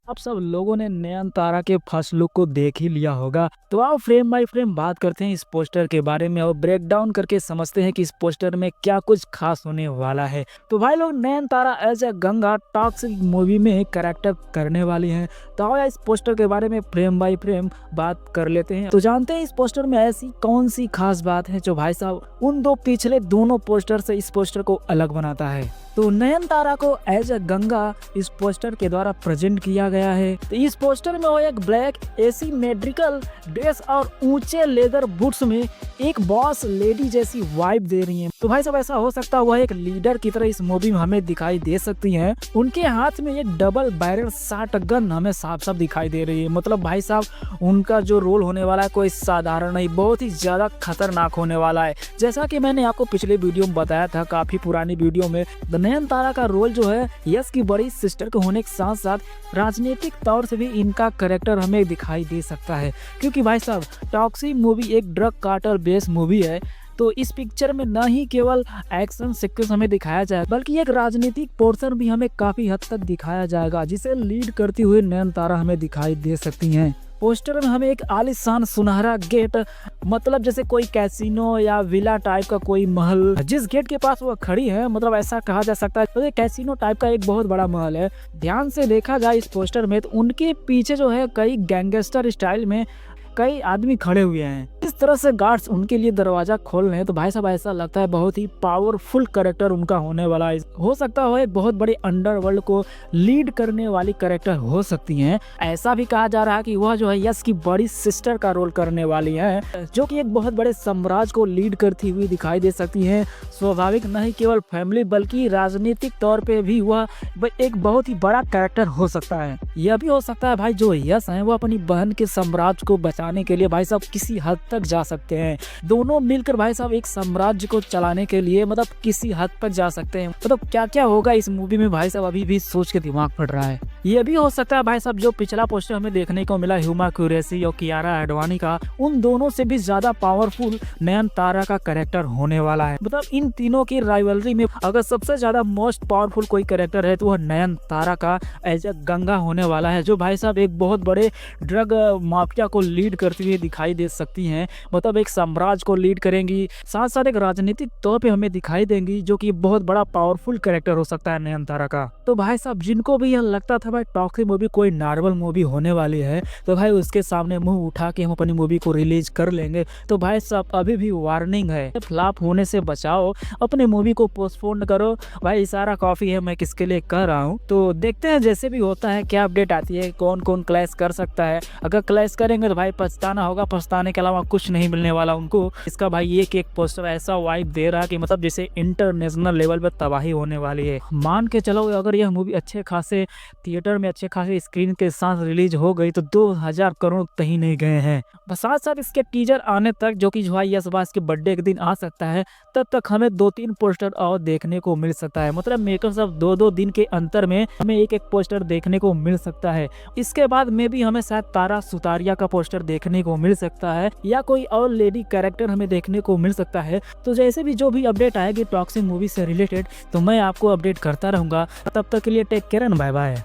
आप सब लोगों ने नयनतारा के फर्स्ट लुक को देख ही लिया होगा। तो आओ फ्रेम बाय फ्रेम बात करते हैं इस पोस्टर के बारे में और ब्रेक डाउन करके समझते हैं कि इस पोस्टर में क्या कुछ खास होने वाला है। तो भाई लोग, Nayanthara as a Ganga Toxic movie में कैरेक्टर करने वाली हैं। तो आओ इस पोस्टर के बारे में फ्रेम बाय फ्रेम बात कर लेते हैं। तो जानते हैं इस पोस्टर में ऐसी कौन सी खास बात है जो भाई साहब उन दो पिछले दोनों पोस्टर से इस पोस्टर को अलग बनाता है। तो नयनतारा को एज ए गंगा इस पोस्टर के द्वारा प्रेजेंट किया गया है। तो इस पोस्टर में वो एक ब्लैक एसिमेट्रिकल ड्रेस और ऊंचे लेदर बूट्स में एक बॉस लेडी जैसी वाइब दे रही हैं। तो भाई साहब ऐसा हो सकता है वह एक लीडर की तरह इस मूवी में हमें दिखाई दे सकती हैं। उनके हाथ में एक डबल बैरल शॉटगन हमें साफ साफ दिखाई दे रही है। मतलब भाई साहब उनका जो रोल होने वाला है कोई साधारण नहीं, बहुत ही ज्यादा खतरनाक होने वाला है। जैसा कि मैंने आपको पिछले वीडियो में बताया था, काफी पुरानी वीडियो में, नयनतारा का रोल जो है यश की बड़ी सिस्टर के होने के साथ साथ राजनीतिक तौर से भी इनका कैरेक्टर हमें दिखाई दे सकता है। क्योंकि भाई साहब टॉक्सिक मूवी एक ड्रग कार्टेल बेस्ड मूवी है। तो इस पिक्चर में न ही केवल एक्शन सीक्वेंस हमें दिखाया जाए बल्कि एक राजनीतिक पोर्शन भी हमें काफी हद तक दिखाया जाएगा, जिसे लीड करती हुई नयनतारा हमें दिखाई दे सकती हैं। पोस्टर में हमें एक आलीशान सुनहरा गेट, मतलब जैसे कोई कैसीनो या विला टाइप का कोई महल, जिस गेट के पास वो खड़ी है, मतलब ऐसा कहा जा सकता है तो ये कैसीनो टाइप का एक बहुत बड़ा महल है। ध्यान से देखा जाए इस पोस्टर में तो उनके पीछे जो है कई गैंगस्टर स्टाइल में कई आदमी खड़े हुए हैं। इस तरह से गार्ड्स उनके लिए दरवाजा खोल रहे हैं। तो भाई साहब ऐसा लगता है बहुत ही पावरफुल कैरेक्टर उनका होने वाला है। हो सकता है एक बहुत बड़े अंडरवर्ल्ड को लीड करने वाली कैरेक्टर हो सकती हैं। ऐसा भी कहा जा रहा है कि वह जो है यश की बड़ी सिस्टर का रोल करने वाली है, जो कि एक बहुत बड़े साम्राज्य को लीड करती हुई दिखाई दे सकती है। स्वाभाविक नहीं केवल फैमिली बल्कि राजनीतिक तौर पे भी वह एक बहुत ही बड़ा कैरेक्टर हो सकता है। यह भी हो सकता है भाई जो यश है वो अपनी बहन के साम्राज्य को बचाने के लिए भाई साहब किसी हद तक जा सकते हैं। दोनों मिलकर भाई साहब एक साम्राज्य को चलाने के लिए मतलब किसी हद तक जा सकते हैं। मतलब क्या क्या होगा इस मूवी में भाई साहब अभी भी सोच के दिमाग फट रहा है। ये भी हो सकता है भाई साहब जो पिछला पोस्टर हमें देखने को मिला हुमा कुरैशी और कियारा आडवाणी का, उन दोनों से भी ज्यादा पावरफुल नयनतारा का कैरेक्टर होने वाला है। मतलब इन तीनों की राइवलरी में अगर सबसे ज्यादा मोस्ट पावरफुल कोई कैरेक्टर है तो वह नयनतारा का एज ए गंगा होने वाला है, जो भाई साहब एक बहुत बड़े ड्रग माफिया को लीड करती हुई दिखाई दे सकती हैं। मतलब एक साम्राज्य को लीड करेंगी, साथ साथ एक राजनीतिक तौर पे हमें दिखाई देंगी, जो कि बहुत बड़ा पावरफुल कैरेक्टर हो सकता है नयनतारा का। तो भाई साहब जिनको भी यह लगता था भाई टॉक्सिक मूवी कोई नॉर्मल मूवी होने वाली है तो भाई उसके सामने मुंह उठा के हम अपनी मूवी को रिलीज कर लेंगे, तो भाई साहब अभी भी वार्निंग है, फ्लॉप होने से बचाओ, अपने मूवी को पोस्टपोन करो। भाई इशारा काफी है मैं किसके लिए कर रहा हूँ। तो देखते हैं जैसे भी होता है, क्या अपडेट आती है, कौन कौन क्लैश कर सकता है। अगर क्लैश करेंगे तो भाई पछताना होगा, पछताने के अलावा कुछ नहीं मिलने वाला उनको। इसका भाई एक पोस्टर ऐसा वाइब दे रहा है कि मतलब जैसे इंटरनेशनल लेवल पर तबाही होने वाली है। मान के चलो अगर यह मूवी अच्छे खासे थिएटर में अच्छे खासे स्क्रीन के साथ रिलीज हो गई तो 2000 करोड़ कहीं नहीं गए हैं। बस साथ साथ इसके टीजर आने तक, जो कि भाई यश बास के बर्थडे के दिन आ सकता है, तब तक हमें 2-3 पोस्टर और देखने को मिल सकता है। मतलब मेकर्स अब 2-2 दिन के अंतर में हमें एक पोस्टर देखने को मिल सकता है। इसके बाद में भी हमें शायद तारा सुतारिया का पोस्टर देखने को मिल सकता है या कोई और लेडी कैरेक्टर हमें देखने को मिल सकता है। तो जैसे भी जो भी अपडेट आएगी टॉक्सिक मूवी से रिलेटेड तो मैं आपको अपडेट करता रहूंगा। तब तक के लिए take care and bye bye.